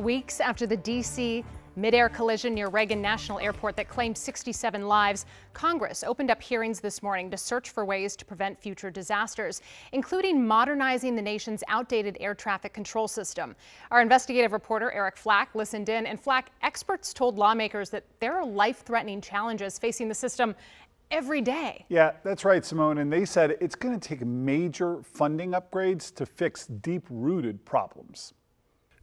Weeks after the D.C. mid-air collision near Reagan National Airport that claimed 67 lives, Congress opened up hearings this morning to search for ways to prevent future disasters, including modernizing the nation's outdated air traffic control system. Our investigative reporter Eric Flack listened in, and Flack, experts told lawmakers that there are life-threatening challenges facing the system every day. Yeah, that's right, Simone. And they said it's going to take major funding upgrades to fix deep-rooted problems.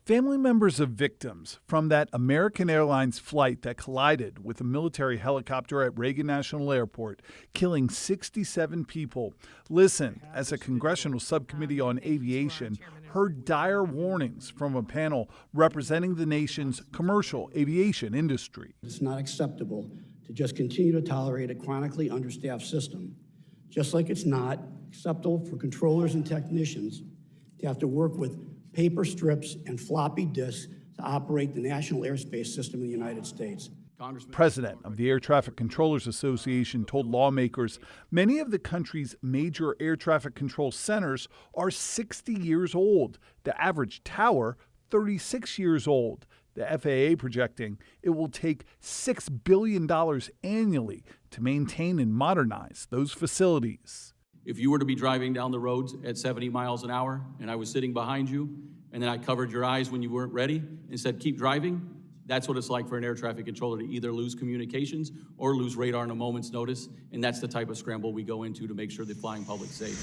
Family members of victims from that American Airlines flight that collided with a military helicopter at Reagan National Airport, killing 67 people, listened as a congressional subcommittee on aviation heard dire warnings from a panel representing the nation's commercial aviation industry. It's not acceptable to just continue to tolerate a chronically understaffed system, just like it's not acceptable for controllers and technicians to have to work with paper strips and floppy disks to operate the national airspace system in the United States. President of the Air Traffic Controllers Association told lawmakers many of the country's major air traffic control centers are 60 years old. The average tower, 36 years old. The FAA projecting it will take $6 billion annually to maintain and modernize those facilities. If you were to be driving down the roads at 70 miles an hour and I was sitting behind you and then I covered your eyes when you weren't ready and said, keep driving, that's what it's like for an air traffic controller to either lose communications or lose radar in a moment's notice. And that's the type of scramble we go into to make sure the flying public's safe.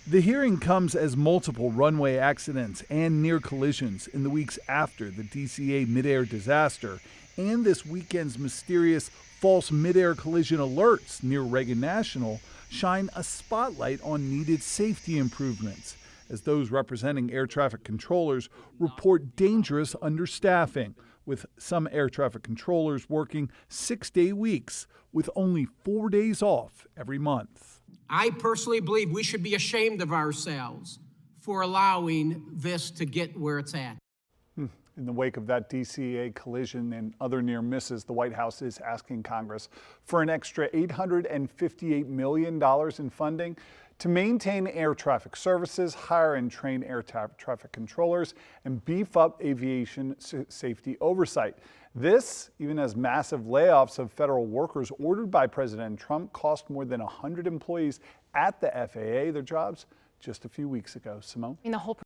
The hearing comes as multiple runway accidents and near collisions in the weeks after the DCA mid-air disaster and this weekend's mysterious false mid-air collision alerts near Reagan National shine a spotlight on needed safety improvements as those representing air traffic controllers report dangerous understaffing, with some air traffic controllers working 6-day weeks with only 4 days off every month. I personally believe we should be ashamed of ourselves for allowing this to get where it's at. In the wake of that DCA collision and other near misses, the White House is asking Congress for an extra $858 million in funding to maintain air traffic services, hire and train air traffic controllers, and beef up aviation safety oversight. This, even as massive layoffs of federal workers ordered by President Trump cost more than 100 employees at the FAA their jobs just a few weeks ago. Simone? The whole